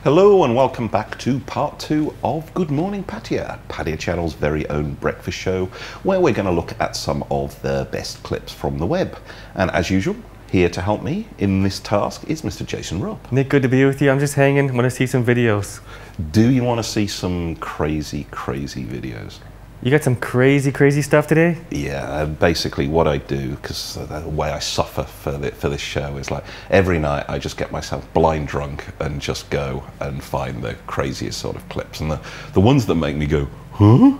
Hello and welcome back to part 2 of Good Morning Pattaya, Pattaya Channel's very own breakfast show, where we're going to look at some of the best clips from the web. And as usual, here to help me in this task is Mr. Jason Rupp. Nick, good to be with you. I'm just hanging. I want to see some videos. Do you want to see some crazy videos? You got some crazy stuff today? Yeah, basically what I do, because the way I suffer for this show is like every night I just get myself blind drunk and just go and find the craziest sort of clips. And the ones that make me go, huh?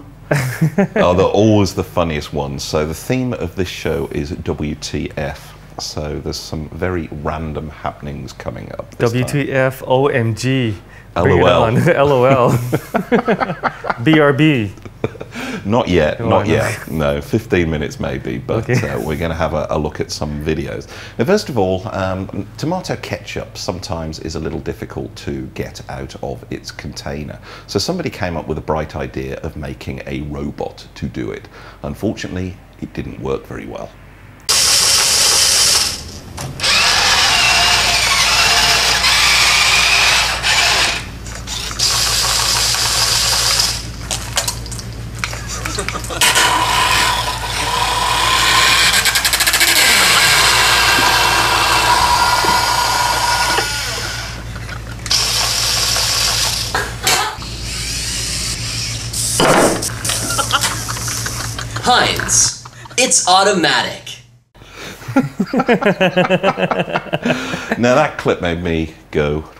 Are always the funniest ones. So the theme of this show is WTF. So there's some very random happenings coming up. WTF, OMG. LOL. LOL. BRB. Not yet, not yet. No, 15 minutes maybe, but okay. We're going to have a look at some videos. Now, first of all, tomato ketchup sometimes is a little difficult to get out of its container. So somebody came up with a bright idea of making a robot to do it. Unfortunately, it didn't work very well. Heinz, it's automatic. Now that clip made me go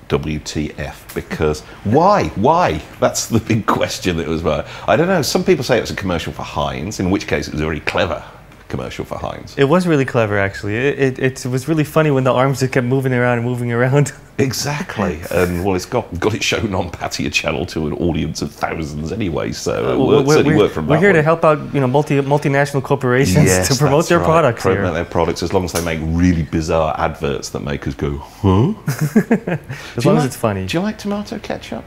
WTF, because why? That's the big question that was about. I don't know, some people say it was a commercial for Heinz, in which case it was a very clever commercial for Heinz. It was really clever, actually. It was really funny when the arms just kept moving around. Exactly, and well, it's got it shown on Pattaya Channel to an audience of thousands anyway, so it certainly worked from that. We're here to help out, multinational corporations to promote their products here. Promote their products, as long as they make really bizarre adverts that make us go, huh? As long as it's funny. Do you like tomato ketchup?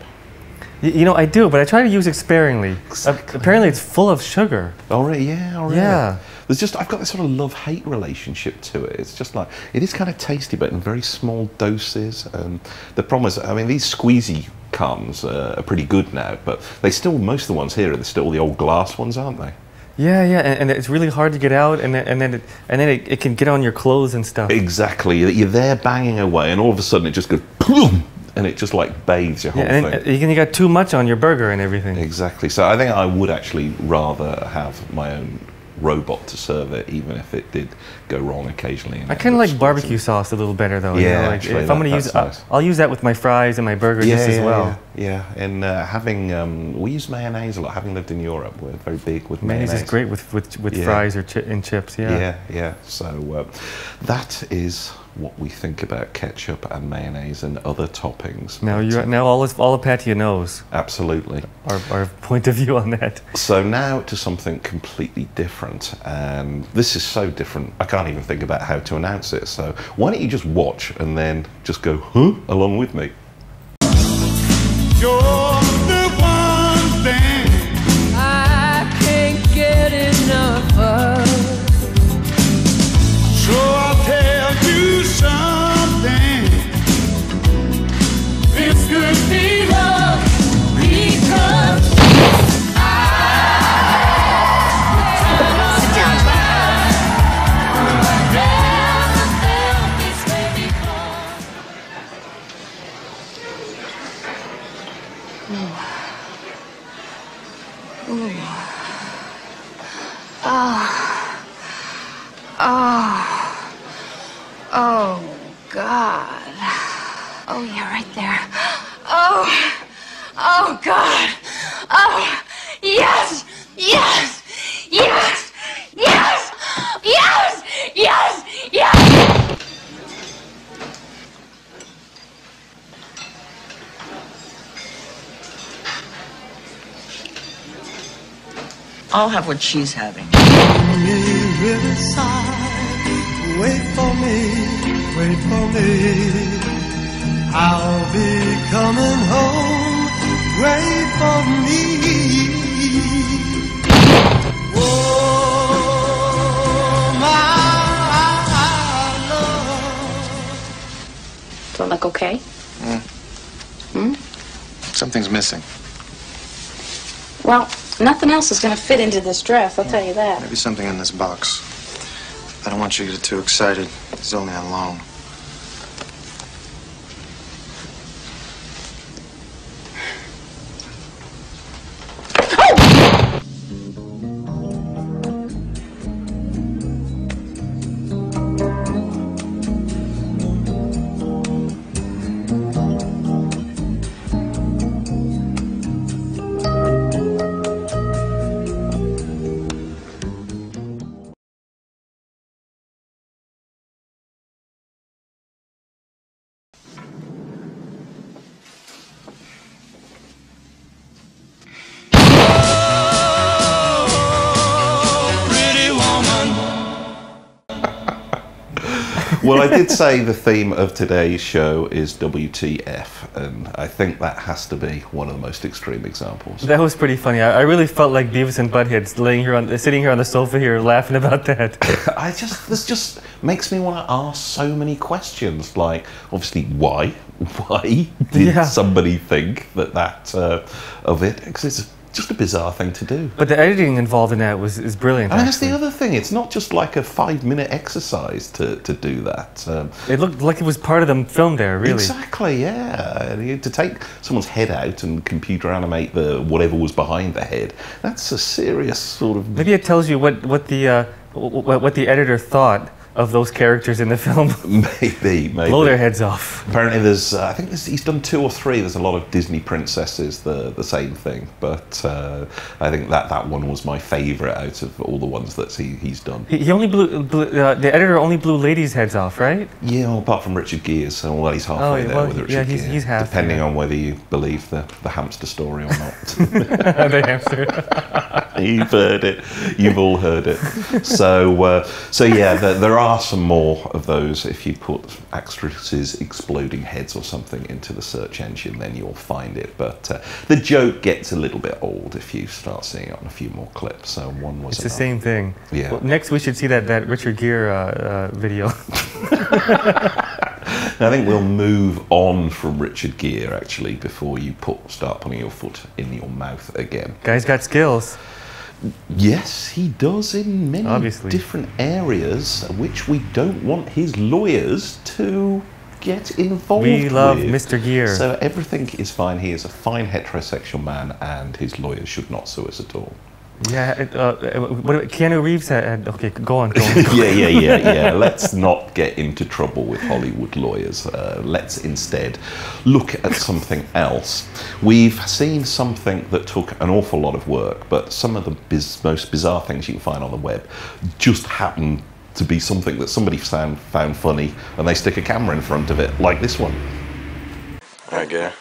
I do, but I try to use it sparingly. Exactly. Apparently, it's full of sugar. Oh, really? Yeah, oh, really? Yeah. I've got this sort of love-hate relationship to it. It's just like, it is kind of tasty, but in very small doses. And the problem is, I mean, these squeezy cans are pretty good now, but most of the ones here are still the old glass ones, aren't they? Yeah, and it's really hard to get out, and then it can get on your clothes and stuff. Exactly. You're there banging away, and all of a sudden it just goes, boom! And it just like bathes your whole thing. You got too much on your burger and everything. Exactly. So I think I would actually rather have my own robot to serve it, even if it did go wrong occasionally. I kind of like barbecue sauce a little better, though. Yeah, actually, if I'm going to use it, nice. I'll use that with my fries and my burger just as well. Yeah. And we use mayonnaise a lot. Having lived in Europe, we're very big with mayonnaise. Mayonnaise is great with fries or and chips. Yeah. So that is what we think about ketchup and mayonnaise and other toppings. Now all of Pattaya knows. Absolutely. Our point of view on that. So now to something completely different, and this is so different I can't even think about how to announce it. So why don't you just watch and then just go, huh, along with me. You're the one thing I can't get enough of. So I'll tell you something. This could be love because sit down. Never felt this way before. Oh, God. Oh, yeah, right there. Oh, God. Oh, yes, yes, yes, yes, yes, yes, yes. I'll have what she's having. Wait for me. I'll be coming home. Wait for me. Oh, my love. Do I look okay? Something's missing. Well, nothing else is going to fit into this dress, I'll tell you that. Maybe something in this box. I don't want you to get too excited. He's only on loan. Well, I did say the theme of today's show is WTF, and I think that has to be one of the most extreme examples. That was pretty funny. I really felt like Beavis and Butthead sitting here on the sofa here laughing about that. This just makes me want to ask so many questions. Like, obviously, why? Why did somebody think that of it? Because it's just a bizarre thing to do. But the editing involved in that is brilliant. And that's the other thing. It's not just like a 5-minute exercise to do that. It looked like it was part of the film there, really. Exactly, yeah. To take someone's head out and computer animate whatever was behind the head, that's a serious sort of... Maybe it tells you what the editor thought of those characters in the film. Maybe. Blow their heads off. Apparently there's, I think he's done 2 or 3, there's a lot of Disney princesses, the same thing, but I think that one was my favourite out of all the ones that he's done. He only the editor only blew ladies' heads off, right? Yeah, well, apart from Richard Gere's, so well, he's halfway there with Richard Gere. He's half. Depending on whether you believe the hamster story or not. The hamster. You've heard it. You've all heard it. So yeah, there are some more of those. If you put actresses exploding heads or something into the search engine, then you'll find it. But the joke gets a little bit old if you start seeing it on a few more clips. So one was. It's the same thing. Yeah. Well, next, we should see that Richard Gere video. I think we'll move on from Richard Gere actually before you start putting your foot in your mouth again. Guy's got skills. Yes, he does in many different areas, which we don't want his lawyers to get involved with. We love Mr. Gere. So everything is fine. He is a fine heterosexual man, and his lawyers should not sue us at all. Yeah, Keanu Reeves had... Okay, go on. Yeah. Let's not get into trouble with Hollywood lawyers. Let's instead look at something else. We've seen something that took an awful lot of work, but some of the most bizarre things you can find on the web just happen to be something that somebody found funny, and they stick a camera in front of it, like this one. All right, Gare.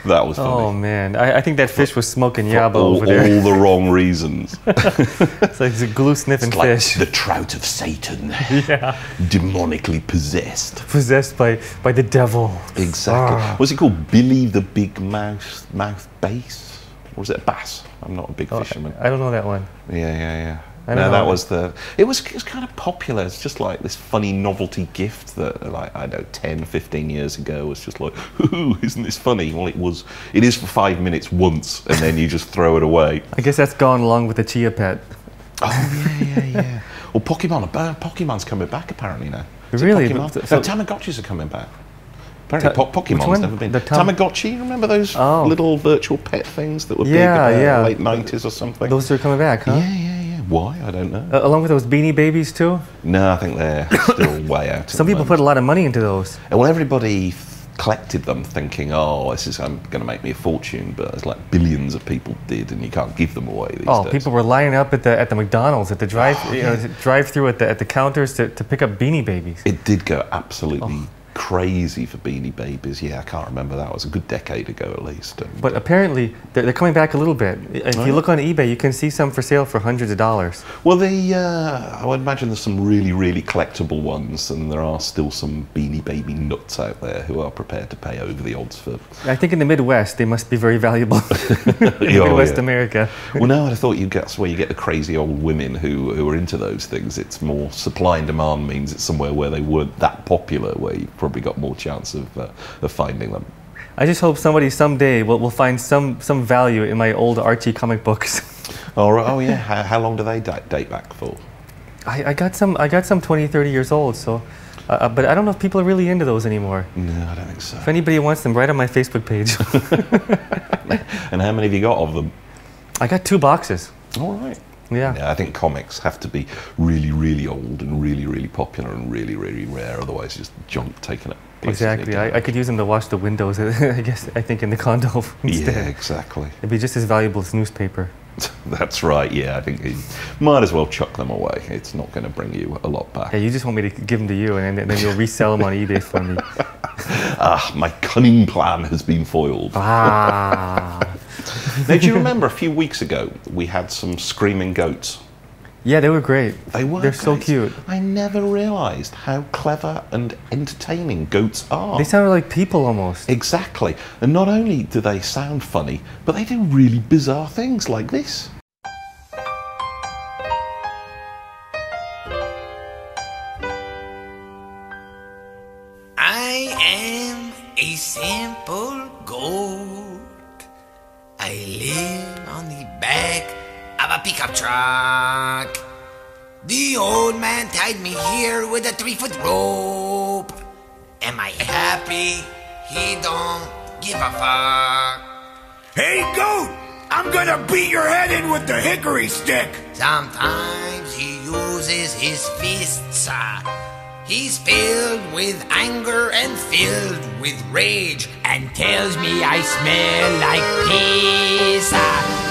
That was funny. Oh man, I think that fish was smoking yaba over there. All the wrong reasons. It's like a glue sniffing fish. The trout of Satan. Yeah. Demonically possessed. Possessed by the devil. Exactly. What's it called? Billy the Big Mouth Bass? Or was it a bass? I'm not a big fisherman. I don't know that one. Yeah. No, that was it was kind of popular. It's just like this funny novelty gift that, like, I don't know, 10, 15 years ago was just like, ooh, isn't this funny? Well, it is for 5 minutes once, and then you just throw it away. I guess that's gone along with the Chia Pet. Oh, yeah. Well, Pokemon's coming back apparently now. Really? Tamagotchis are coming back. Apparently, Which Pokemon's one? never been. The Tamagotchi, remember those Oh. little virtual pet things that were Yeah, big in yeah. the late 90s or something? Those are coming back, huh? Yeah. Why? I don't know. Along with those Beanie Babies too. No, I think they're still way out. Some people put a lot of money into those. Well, everybody collected them thinking, oh, this is going to make me a fortune, but it's like billions of people did, and you can't give them away these days. People were lining up at the McDonald's at the drive-through at the counters to pick up Beanie Babies. It did go absolutely crazy for Beanie Babies. Yeah, I can't remember that. It was a good decade ago at least. And But apparently they're coming back a little bit. If you look on eBay, you can see some for sale for hundreds of dollars. well, I would imagine there's some really, really collectible ones, and there are still some Beanie Baby nuts out there who are prepared to pay over the odds for. I think in the Midwest they must be very valuable. in Oh, Midwest yeah. America. Well, no, I thought that's where you get the crazy old women who are into those things. It's more supply and demand means it's somewhere where they weren't that popular, where you probably got more chance of finding them. I just hope somebody someday will find some value in my old Archie comic books. Oh yeah. How long do they date back for? I got some 20, 30 years old, so but I don't know if people are really into those anymore. No, I don't think so. If anybody wants them, write on my Facebook page. And how many have you got of them? I got 2 boxes. All right. Yeah. I think comics have to be really, really old and really, really popular and really, really rare. Otherwise, just junk taking up places. Exactly. I could use them to wash the windows, I think, in the condo instead. Yeah, exactly. It'd be just as valuable as newspaper. That's right, yeah. I think you might as well chuck them away. It's not going to bring you a lot back. Yeah, you just want me to give them to you, and then you'll resell them on eBay for me. My cunning plan has been foiled. Ah. Now, do you remember a few weeks ago we had some screaming goats? Yeah, they were great. They're so great. cute. I never realised how clever and entertaining goats are. They sounded like people almost. Exactly. And not only do they sound funny, but they do really bizarre things like this. I am a simple goat. I live on the back of a pickup truck. The old man tied me here with a 3-foot rope. Am I happy? He don't give a fuck. Hey, goat! I'm gonna beat your head in with the hickory stick! Sometimes he uses his fists. He's filled with anger and filled with rage, and tells me I smell like piss.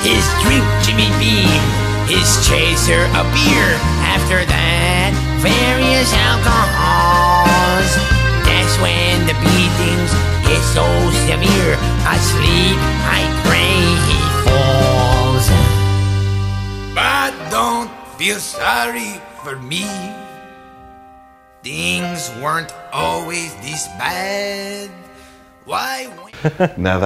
His drink, Jimmy Bean, his chaser, a beer. After that, various alcohols. That's when the beatings get so severe. Asleep, I pray he falls. But don't feel sorry for me. Things weren't always this bad. Why? Now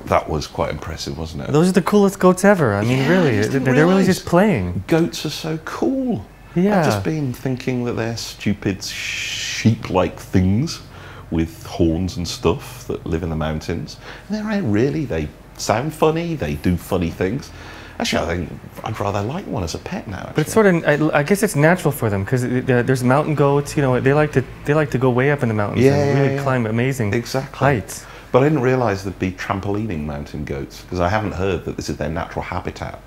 that was quite impressive, wasn't it? Those are the coolest goats ever. I mean, Yeah, I really, just didn't they're really realise. just playing. Goats are so cool. Yeah. I've just been thinking that they're stupid sheep-like things with horns and stuff that live in the mountains. And they're really, they sound funny, they do funny things. Actually, I think I'd rather like one as a pet now. Actually. But it's sort of, I guess it's natural for them because there's mountain goats. You know, they like to go way up in the mountains and really climb amazing heights. But I didn't realise there'd be trampolining mountain goats because I haven't heard that this is their natural habitat.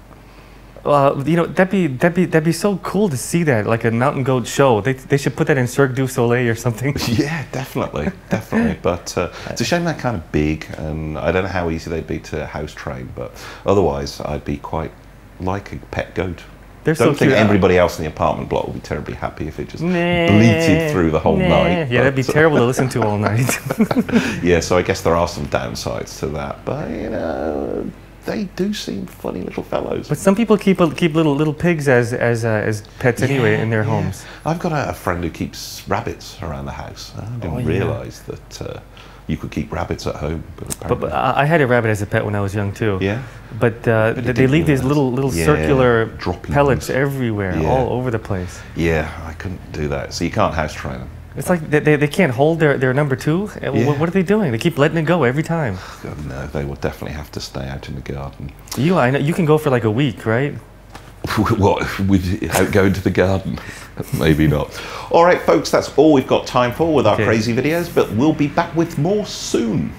You know, that'd be so cool to see that, like a mountain goat show. They should put that in Cirque du Soleil or something. Yeah, definitely. But it's a shame they're kind of big, and I don't know how easy they'd be to house train. But otherwise, I'd be quite like a pet goat. They're Don't so think cute. everybody else in the apartment block would be terribly happy if it just bleated through the whole night. Yeah, that'd be terrible to listen to all night. Yeah, so I guess there are some downsides to that, but you know, they do seem funny little fellows. But some people keep little pigs as pets anyway in their homes. I've got a friend who keeps rabbits around the house. I didn't realise that you could keep rabbits at home. But I had a rabbit as a pet when I was young too. Yeah. But they leave these little circular pellets everywhere, all over the place. Yeah, I couldn't do that. So you can't house train them. It's like they can't hold their number two. What are they doing? They keep letting it go every time. God, no, they will definitely have to stay out in the garden. I know you can go for like a week, right? What, without going to the garden? Maybe not. All right, folks, that's all we've got time for with our crazy videos, but we'll be back with more soon.